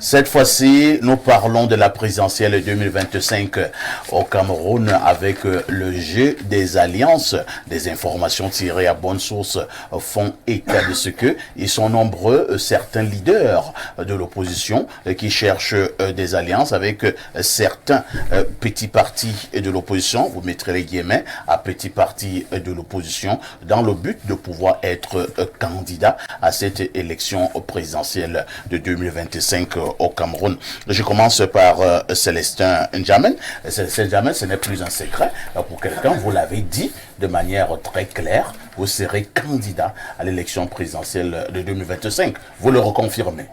Cette fois-ci, nous parlons de la présidentielle 2025 au Cameroun avec le jeu des alliances. Des informations tirées à bonne source font état de ce que ils sont nombreux, certains leaders de l'opposition qui cherchent des alliances avec certains petits partis de l'opposition. Vous mettrez les guillemets à petits partis de l'opposition dans le but de pouvoir être candidat à cette élection présidentielle de 2025 au Cameroun. Je commence par Célestin N'Djamène. Célestin N'Djamène, ce n'est plus un secret pour quelqu'un, vous l'avez dit de manière très claire, vous serez candidat à l'élection présidentielle de 2025. Vous le reconfirmez?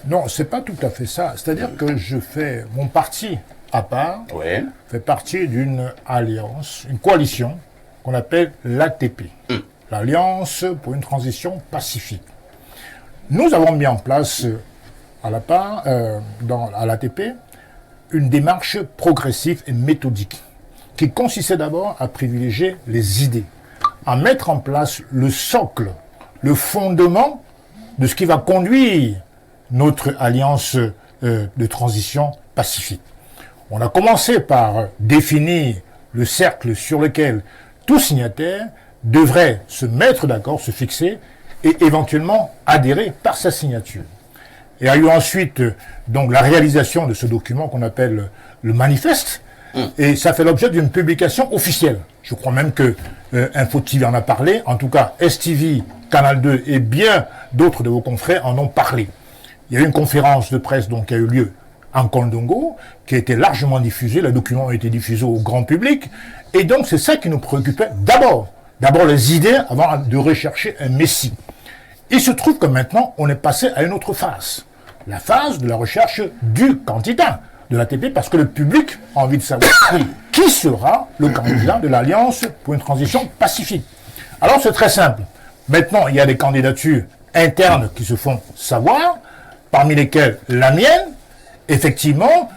Non, c'est pas tout à fait ça. C'est-à-dire que je fais mon parti à part, fait partie d'une alliance, une coalition qu'on appelle l'ATP, l'Alliance pour une transition pacifique. Nous avons mis en place à l'ATP une démarche progressive et méthodique qui consistait d'abord à privilégier les idées, à mettre en place le socle, le fondement de ce qui va conduire notre alliance de transition pacifique. On a commencé par définir le cercle sur lequel tout signataire devrait se mettre d'accord, se fixer et éventuellement adhérer par sa signature. Il y a eu ensuite donc la réalisation de ce document qu'on appelle le manifeste, et ça fait l'objet d'une publication officielle. Je crois même que Info TV en a parlé, en tout cas STV, Canal 2 et bien d'autres de vos confrères en ont parlé. Il y a eu une conférence de presse donc, qui a eu lieu en Kondongo, qui a été largement diffusée, le document a été diffusé au grand public, et donc c'est ça qui nous préoccupait d'abord. D'abord les idées avant de rechercher un messie. Il se trouve que maintenant, on est passé à une autre phase. La phase de la recherche du candidat de l'ATP, parce que le public a envie de savoir qui sera le candidat de l'Alliance pour une transition pacifique. Alors c'est très simple. Maintenant, il y a des candidatures internes qui se font savoir, parmi lesquelles la mienne. Effectivement,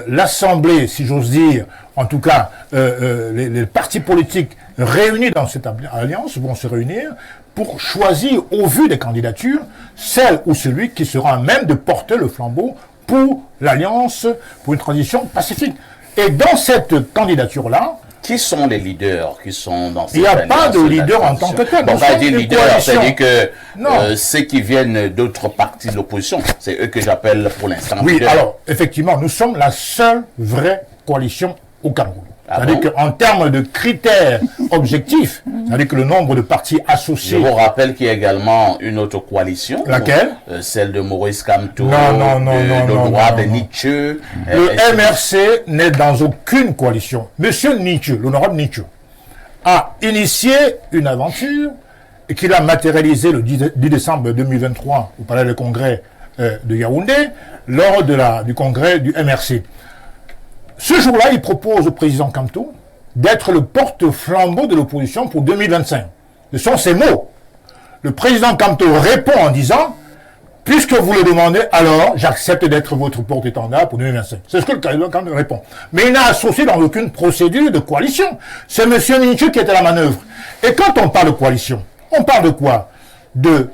l'Assemblée, si j'ose dire, en tout cas, les partis politiques réunis dans cette alliance vont se réunir pour choisir, au vu des candidatures, celle ou celui qui sera à même de porter le flambeau pour l'Alliance pour une transition pacifique. Et dans cette candidature-là, qui sont les leaders qui sont dans cette il n'y a pas de leader en tant que tel. Bon, on va dire leader, c'est-à-dire que ceux qui viennent d'autres partis de l'opposition, c'est eux que j'appelle pour l'instant leader. Oui, leader. alors, effectivement, nous sommes la seule vraie coalition au Cameroun. C'est-à-dire qu'en termes de critères objectifs, c'est-à-dire que le nombre de partis associés... Je vous rappelle qu'il y a également une autre coalition. Laquelle? Celle de Maurice Kamto, de Nietzsche. Le MRC n'est dans aucune coalition. Monsieur Nietzsche, l'honorable Nietzsche, a initié une aventure et qu'il a matérialisé le 10 décembre 2023 au Palais des Congrès de Yaoundé lors du congrès du MRC. Ce jour-là, il propose au président Kamto d'être le porte-flambeau de l'opposition pour 2025. Ce sont ses mots. Le président Kamto répond en disant « Puisque vous le demandez, alors j'accepte d'être votre porte-étendard pour 2025. » C'est ce que le président Kamto répond. Mais il n'a associé dans aucune procédure de coalition. C'est M. Nietzsche qui est à la manœuvre. Et quand on parle de coalition, on parle de quoi? De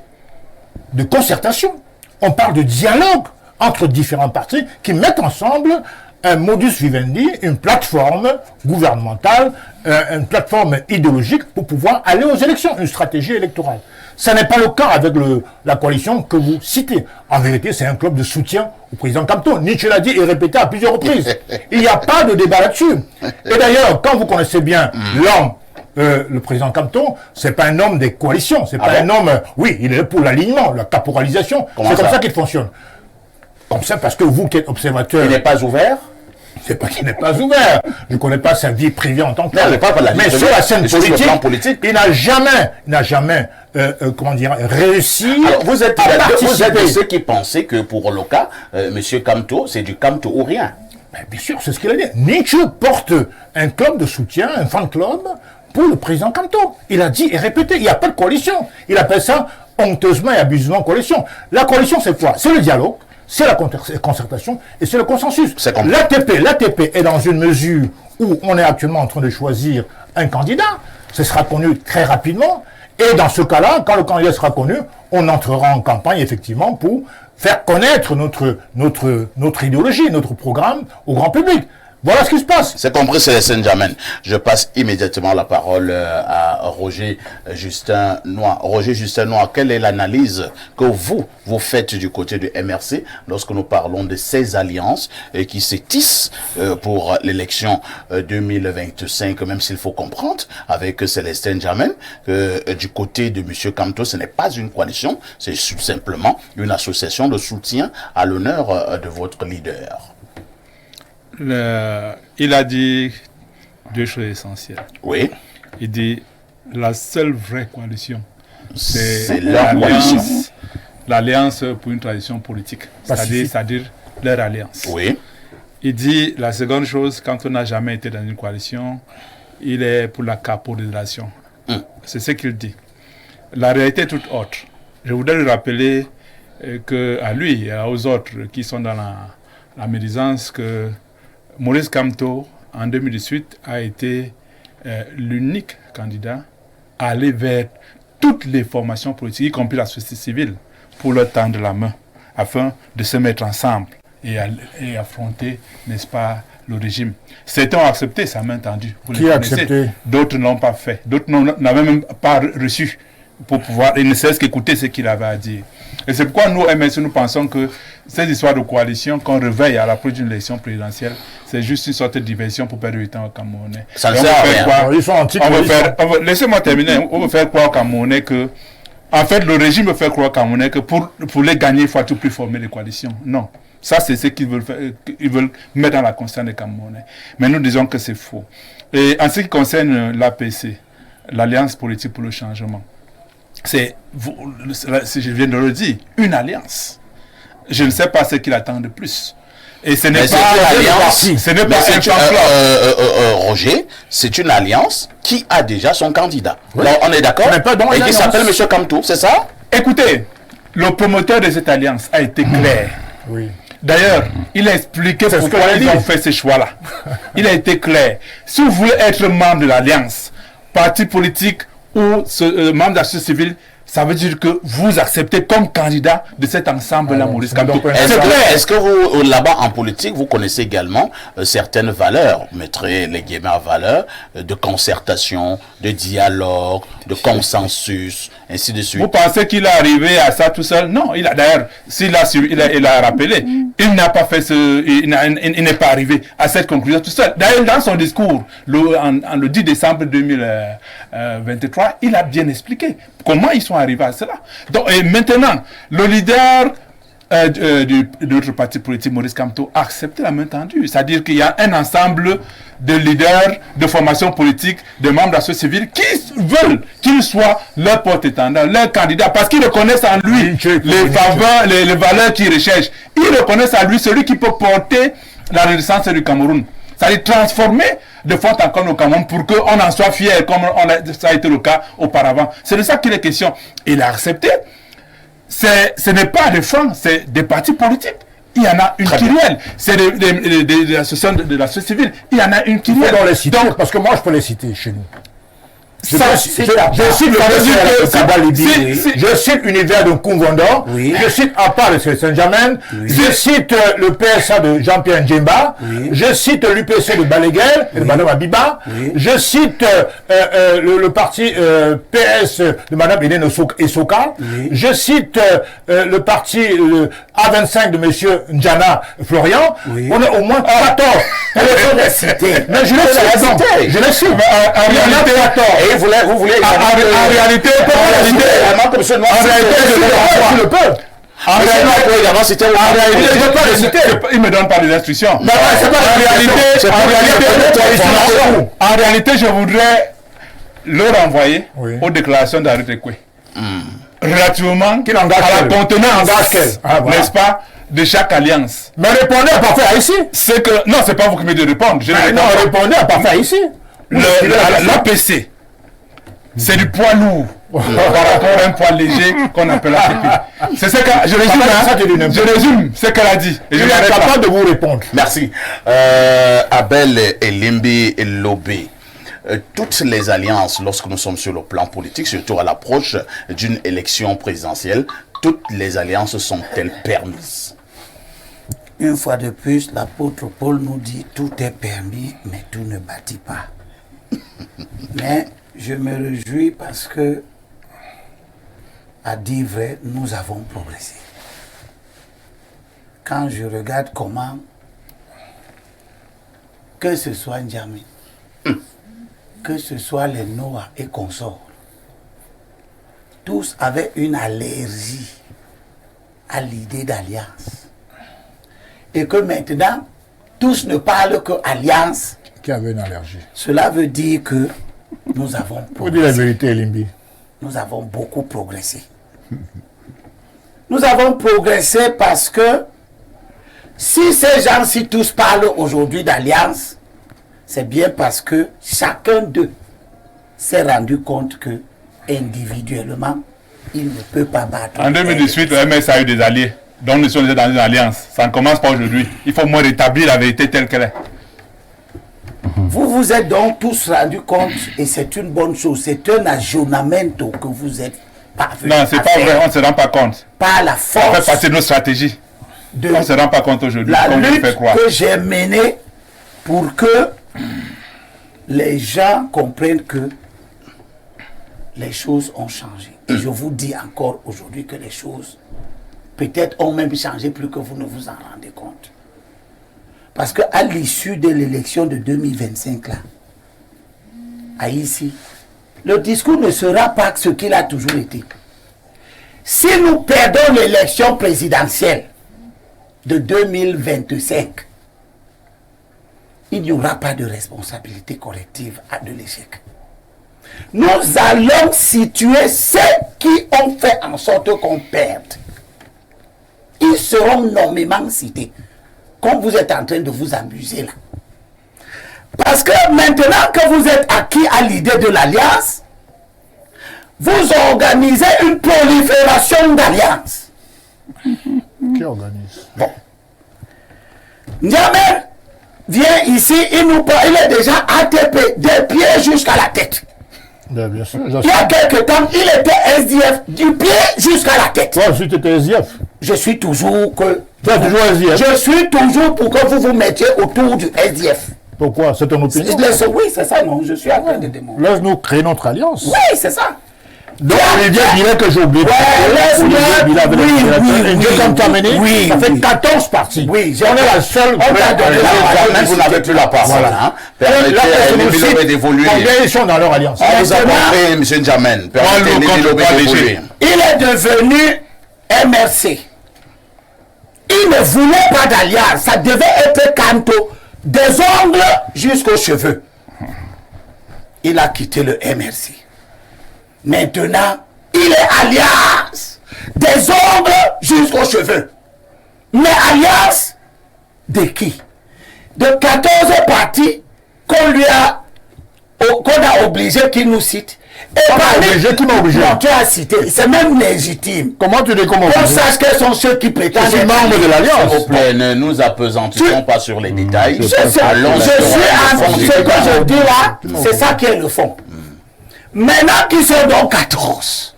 concertation. On parle de dialogue entre différents partis qui mettent ensemble un modus vivendi, une plateforme gouvernementale, une plateforme idéologique pour pouvoir aller aux élections, une stratégie électorale. Ça n'est pas le cas avec la coalition que vous citez. En vérité, c'est un club de soutien au président Kamto. Nietzsche l'a dit et répété à plusieurs reprises. Il n'y a pas de débat là-dessus. Et d'ailleurs, quand vous connaissez bien l'homme, le président Kamto, c'est pas un homme des coalitions, c'est pas un homme, oui, il est pour l'alignement, la caporalisation. C'est comme ça qu'il fonctionne. Comme ça, parce que vous qui êtes observateur... Il n'est pas ouvert? C'est pas qu'il n'est pas ouvert. Je ne connais pas sa vie privée en tant que tel. Mais sur la scène politique, il n'a jamais, comment dire, réussi. Alors, vous êtes de ceux qui pensaient que pour le cas, M. Kamto, c'est du Kamto ou rien. Ben, bien sûr, c'est ce qu'il a dit. Nietzsche porte un club de soutien, un fan club, pour le président Kamto. Il a dit et répété, il n'y a pas de coalition. Il appelle ça honteusement et abusivement coalition. La coalition, c'est quoi? C'est le dialogue. C'est la concertation et c'est le consensus. L'ATP est dans une mesure où on est actuellement en train de choisir un candidat. Ce sera connu très rapidement. Et dans ce cas-là, quand le candidat sera connu, on entrera en campagne, effectivement, pour faire connaître notre idéologie, notre programme au grand public. Voilà ce qui se passe. C'est compris, c'est Saint-Germain. Je passe immédiatement la parole à Roger Justin Noir. Roger Justin Noir, quelle est l'analyse que vous faites du côté du MRC lorsque nous parlons de ces alliances qui se tissent pour l'élection 2025, même s'il faut comprendre avec Célestin Germain que du côté de M. Kamto, ce n'est pas une coalition, c'est simplement une association de soutien à l'honneur de votre leader. Il a dit deux choses essentielles. Oui. Il dit la seule vraie coalition, c'est l'alliance pour une tradition politique, c'est-à-dire leur alliance. Oui. Il dit la seconde chose, quand on n'a jamais été dans une coalition, il est pour la caporisation. C'est ce qu'il dit. La réalité est toute autre. Je voudrais lui rappeler à lui et aux autres qui sont dans la médisance que Maurice Kamto, en 2018, a été l'unique candidat à aller vers toutes les formations politiques, y compris la société civile, pour leur tendre la main, afin de se mettre ensemble et affronter, n'est-ce pas, le régime. Certains ont accepté sa main tendue. Qui a accepté? D'autres ne l'ont pas fait. D'autres n'avaient même pas reçu pour pouvoir, et ne cesse qu'écouter ce qu'il avait à dire. Et c'est pourquoi nous, MSC, nous pensons que ces histoires de coalition qu'on réveille à l'approche d'une élection présidentielle, c'est juste une sorte de diversion pour perdre du temps aux Camerounais. Ça ne sert à rien. Ils sont laissez-moi terminer. On veut faire croire aux Camerounais que, en fait, le régime veut faire croire aux Camerounais que pour les gagner, il faut à tout prix former des coalitions. Non. Ça, c'est ce qu'ils veulent faire. Ils veulent mettre dans la conscience des Camerounais. Mais nous disons que c'est faux. Et en ce qui concerne l'APC, l'Alliance politique pour le changement, c'est, je viens de le dire, une alliance. Je ne sais pas ce qu'il attend de plus. Et ce n'est pas une alliance. Ce n'est pas un Roger, c'est une alliance qui a déjà son candidat. Oui. Alors, on est d'accord? Et qui s'appelle M. Kamto, c'est ça? Écoutez, le promoteur de cette alliance a été clair. Oui. D'ailleurs, il a expliqué pourquoi ils ont fait ce choix-là. Il a été clair. Si vous voulez être membre de l'alliance, parti politique ou membre de la société civile, ça veut dire que vous acceptez comme candidat de cet ensemble-là, Maurice Kamto. Est-ce que vous, là-bas en politique, vous connaissez également certaines valeurs, mettrez les guillemets à valeur, de concertation, de dialogue, de consensus, ainsi de suite? Vous pensez qu'il est arrivé à ça tout seul? Non, il a rappelé, il n'a pas fait il n'est pas arrivé à cette conclusion tout seul. D'ailleurs, dans son discours, le 10 décembre 2023, il a bien expliqué comment ils sont arrivés à cela. Donc, et maintenant, le leader de notre parti politique, Maurice Kamto, a accepté la main tendue. C'est-à-dire qu'il y a un ensemble de leaders, de formations politiques, de membres de la société civile qui veulent qu'il soit leur porte-étendard, leur candidat, parce qu'ils reconnaissent en lui les valeurs qu'ils recherchent. Ils reconnaissent en lui celui qui peut porter la renaissance du Cameroun. C'est-à-dire transformer de fond en comble au Cameroun pour qu'on en soit fier, comme ça a été le cas auparavant. C'est de ça qu'il est question. Il a accepté. Ce n'est pas des francs, c'est des partis politiques. Il y en a une qui réelle. C'est des associations de la société civile. Il y en a une qui réelle. Donc, parce que moi, je peux les citer chez nous. Je cite l'univers de Koungondor, je cite APA de Saint-Germain, je cite le PSA de Jean-Pierre Djemba, je cite l'UPC de Balaguer, de Mme Abiba, je cite le parti PS de Mme Hélène Essoka, je cite le parti A25 de M. Ndjana Florian. On est au moins 14. Mais je le cite. Et vous voulez en réalité, il me donne pas des instructions. En réalité, je voudrais le renvoyer aux déclarations d'Henri Tekwe. Relativement à la contenance, n'est-ce pas, de chaque alliance. Mais répondez à parfait ici. C'est que non, c'est pas vous qui me devez répondre. Répondez à parfait ici. L'APC, c'est du poids lourd par rapport à un poids léger qu'on appelle APP. C'est ce que je résume ce qu'elle a dit. Et je suis incapable de vous répondre. Merci. Abel Elimbi Lobé. Toutes les alliances, lorsque nous sommes sur le plan politique, surtout à l'approche d'une élection présidentielle, toutes les alliances sont-elles permises? Une fois de plus, l'apôtre Paul nous dit tout est permis, mais tout ne bâtit pas. Mais je me réjouis parce que, à dire vrai, nous avons progressé. Quand je regarde comment, que ce soit N'Djamena, que ce soit les Noah et consorts, tous avaient une allergie à l'idée d'alliance. Et que maintenant, tous ne parlent que alliance. Qui avait une allergie. Cela veut dire que nous avons progressé. Pour dire la vérité, Limbi. Nous avons beaucoup progressé. Nous avons progressé parce que si ces gens-ci tous parlent aujourd'hui d'alliance, c'est bien parce que chacun d'eux s'est rendu compte que individuellement, il ne peut pas battre. En 2018, le MS a eu des alliés. Donc nous sommes dans une alliance. Ça ne commence pas aujourd'hui. Il faut moins rétablir la vérité telle qu'elle est. Vous vous êtes donc tous rendus compte, et c'est une bonne chose, c'est un aggiornamento que vous êtes parvenus. Non, c'est pas vrai, on ne se rend pas compte. Par la Ça force. fait partie de nos stratégies. On ne se rend pas compte aujourd'hui. La Comme lutte fait croire. que j'ai menée pour que les gens comprennent que les choses ont changé. Et je vous dis encore aujourd'hui que les choses peut-être ont même changé plus que vous ne vous en rendez compte. Parce qu'à l'issue de l'élection de 2025, là, à ici, le discours ne sera pas ce qu'il a toujours été. Si nous perdons l'élection présidentielle de 2025, il n'y aura pas de responsabilité collective de l'échec. Nous allons situer ceux qui ont fait en sorte qu'on perde. Ils seront nommément cités. Comme vous êtes en train de vous amuser là. Parce que maintenant que vous êtes acquis à l'idée de l'alliance, vous organisez une prolifération d'alliances. Qui organise? Bon. N'Djamena vient ici, il est déjà ATP, des pieds jusqu'à la tête. Bien sûr. Il y a quelques temps, il était SDF, du pied jusqu'à la tête. Toi aussi, tu étais SDF. Je suis toujours que... Tu es toujours SDF. Je suis toujours pour que vous vous mettiez autour du SDF. Pourquoi? C'est ton opinion? Oui, c'est ça, non, je suis en train de démontrer. Laisse-nous créer notre alliance. Oui, c'est ça. Donc, Olivier Bilat que j'ai oublié. Oui, ça fait 14 parties. Oui, on est la seule. Même vous n'avez plus la parole. Voilà. Permettez à Elie d'évoluer. Combien ils sont dans leur alliance? Vous avez compris, M. N'Djamena. Permettez à Elie d'évoluer. Il est devenu MRC. Il ne voulait pas d'alliance. Ça devait être canto. Des ongles jusqu'aux cheveux. Il a quitté le MRC. Maintenant, il est alliance. Des ongles jusqu'aux cheveux. Mais alliance de qui? De 14 partis qu'on a obligé qu'il nous cite. Et qui m'a obligé? Non, tu as cité. C'est même légitime. Comment tu dis comment? On sache quels sont ceux qui prétendent être membres de l'alliance. S'il vous plaît, ne nous apesantissons pas sur les détails. Ce que je dis là, c'est ça qui est le fond. Maintenant qu'ils sont donc 14,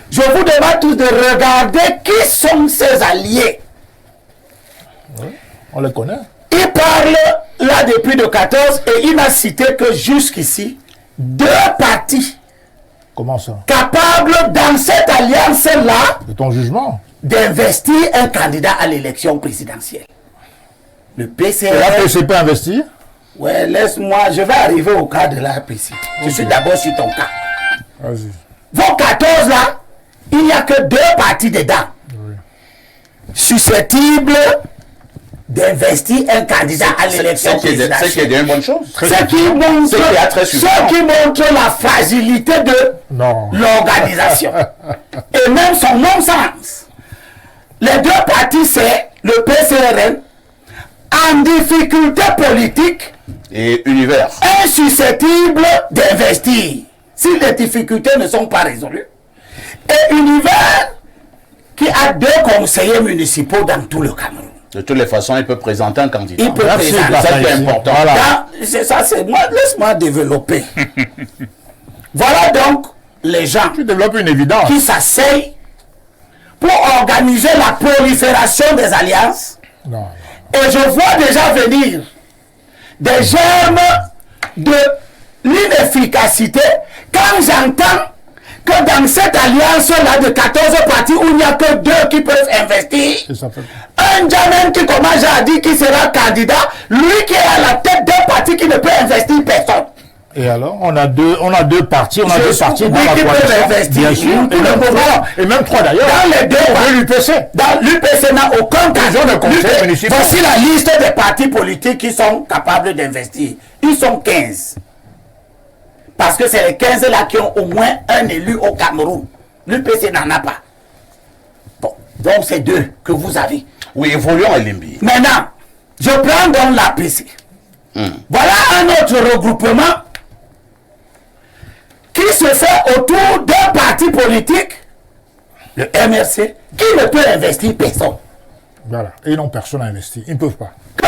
je vous demande tous de regarder qui sont ces alliés. Oui, on les connaît. Il parle là depuis de 14 et il n'a cité que jusqu'ici 2 partis. Comment ça? Capables dans cette alliance-là de ton jugement d'investir un candidat à l'élection présidentielle. Le PCRN. Et la PCP investir? Ouais, laisse-moi, je vais arriver au cas de l'APC. Je suis d'abord sur ton cas. Vas-y. Vos 14 là, il n'y a que 2 partis dedans. Oui. Susceptibles d'investir un candidat à l'élection présidentielle. C'est qui est une bonne chose. Ce qui montre la fragilité de l'organisation. Et même son non-sens. Les 2 partis, c'est le PCRN, en difficulté politique et univers, insusceptible d'investir si les difficultés ne sont pas résolues, et univers qui a 2 conseillers municipaux dans tout le Cameroun. De toutes les façons, il peut présenter un candidat. Il peut présenter. Ça qui est important. Voilà. C'est ça, c'est moi. Laisse-moi développer. Voilà donc les gens tu développes une évidence qui s'asseyent pour organiser la prolifération des alliances. Non. Et je vois déjà venir des germes de l'inefficacité quand j'entends que dans cette alliance-là de 14 partis où il n'y a que 2 qui peuvent investir, un Djamen qui commence à dire qu'il sera candidat, lui qui est à la tête d'un parti qui ne peut investir personne. Et alors, on a deux partis, dans la coalition. Bien sûr, et même 3 d'ailleurs. Dans les 2, l'UPC. Dans l'UPC n'a aucun candidat de conseil municipal. Voici la liste des partis politiques qui sont capables d'investir. Ils sont 15. Parce que c'est les 15 là qui ont au moins un élu au Cameroun. L'UPC n'en a pas. Bon, donc c'est 2 que vous avez. Oui, évoluons à Limbi. Maintenant, je prends donc l'APC. Voilà un autre regroupement qui se fait autour d'un parti politique, le MRC, qui ne peut investir personne. Voilà. Et non, personne n'a investi. Ils ne peuvent pas. Que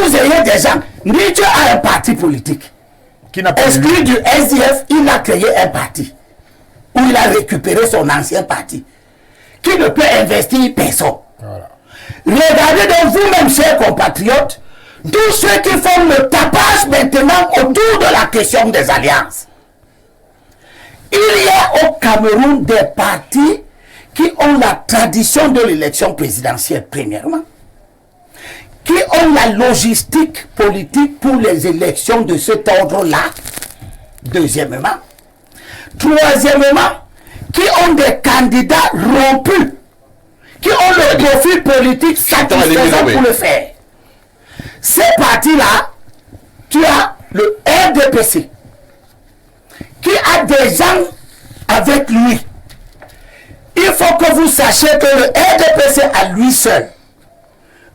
vous ayez des gens, Nietzsche a un parti politique. Qui n'a pas exclu du SDF, il a créé un parti. Où il a récupéré son ancien parti. Qui ne peut investir personne. Voilà. Regardez donc vous-même, chers compatriotes, tous ceux qui font le tapage maintenant autour de la question des alliances. Il y a au Cameroun des partis qui ont la tradition de l'élection présidentielle, premièrement, qui ont la logistique politique pour les élections de cet ordre-là, deuxièmement. Troisièmement, qui ont des candidats rompus, qui ont le profil politique satisfaisant pour le faire. Ces partis-là, tu as le RDPC, qui a des gens avec lui. Il faut que vous sachiez que le RDPC à lui seul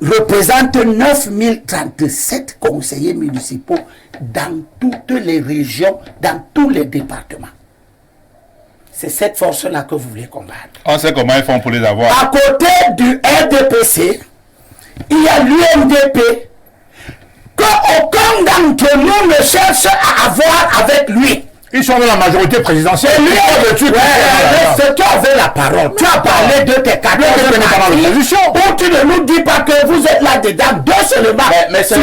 représente 9037 conseillers municipaux dans toutes les régions, dans tous les départements. C'est cette force-là que vous voulez combattre. On sait comment ils font pour les avoir. À côté du RDPC, il y a l'UNDP, qu'aucun d'entre nous ne cherche à avoir avec lui. Ils sont dans la majorité présidentielle. Lui, tu avais la parole. Tu as parlé de tes 14 partis. Ou tu ne nous dis pas que vous êtes là-dedans, 2 seulement. Mais c'est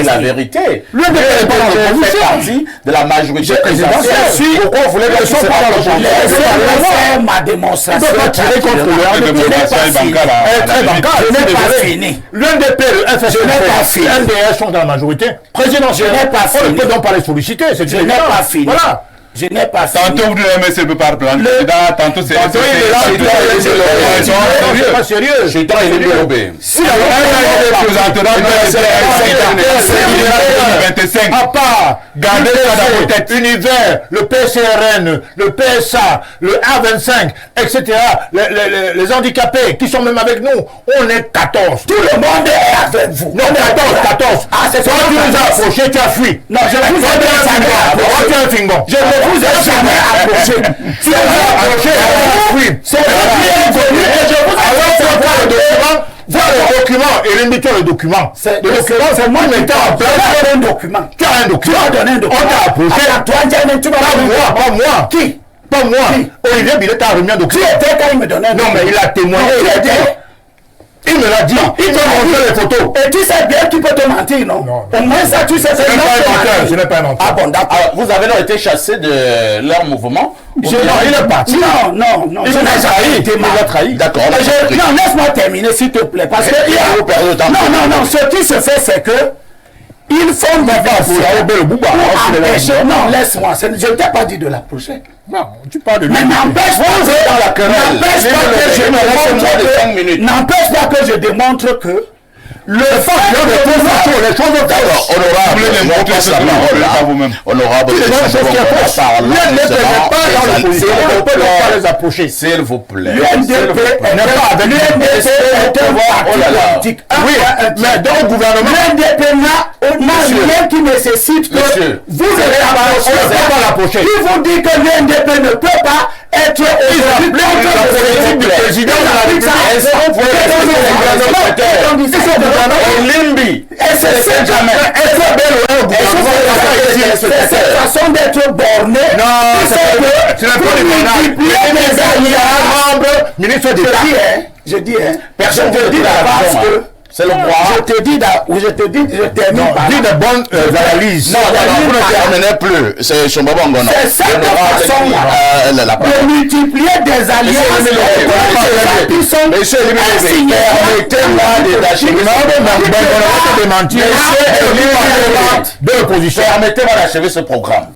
la vérité. Lui n'est pas dans l'opposition. Partie de la majorité présidentielle. Pourquoi vous voulez que ce soit pas dans l'opposition? Faire ma démonstration. Je ne peux pas tirer contre le Je n'ai pas fini. L'UNDP, le FSF, l'NDS sont dans la majorité présidentielle. Je n'ai pas fini. On ne peut donc pas les solliciter. Je n'ai pas fini. Voilà. Je n'ai pas fini. Tantôt vous ne MSC peut pas reprendre le candidat, tantôt c'est pas sérieux. Je t'en ai dit si la représentera à part garder dans vos têtes univers, le PCRN, le PSA, le A25, etc. Les handicapés qui sont même avec nous, on est 14. Tout le monde est avec vous. Non, 14. Ah, c'est ça. Quand tu nous as approché, tu as fui. Non, je ne vous ai jamais approché. Tu es un fingon. Je ne vous ai jamais approché. Tu as approché. Oui. C'est bienvenu et je vous ai voir le document et l'indiquer le document. Le document, c'est moi qui mettais en place. Tu as un document. Tu as un document. Tu as donné un document. On t'a approché. Pas moi. Qui? Pas moi. Olivier Billet t'a remis un document. Qui était quand il me donnait un document? Non, mais il a témoigné. Il me l'a dit. Il m'a montré les photos. Et tu sais bien qu'il peut te mentir, non? Non. Au moins ça, tu sais. Je n'ai pas un menteur. Ah bon, d'accord. Vous avez donc été chassé de leur mouvement? Il est parti. Non. Il m'a trahi. D'accord. Non, laisse-moi terminer, s'il te plaît. Parce que. Non. Ce qui se fait, c'est que. Ils font des versions. Non, laisse-moi. Je ne t'ai pas dit de l'approcher. Non, tu parles de lui. Mais n'empêche pas que je démontre que le fait les choses honorable, on ne peut pas les approcher. S'il vous plaît. L'UNDP est un parti politique. Oui, mais dans le gouvernement, l'UNDP n'a rien qui nécessite que vous l'approcher. Qui vous dit que l'UNDP ne peut pas être la politique du président de la République. Limbi. Et c'est jamais. cette façon d'être borné. Non, c'est un peu des alliances. Ministre d'État. Je dis, personne ne dit la base que c'est le droit. Je termine par dis de bonnes analyses. Non, vous ne terminez plus. C'est Chombabongono. C'est cette façon de multiplier des alliances. Monsieur permettez-moi d'achever ce programme. Permettez-moi d'achever ce programme.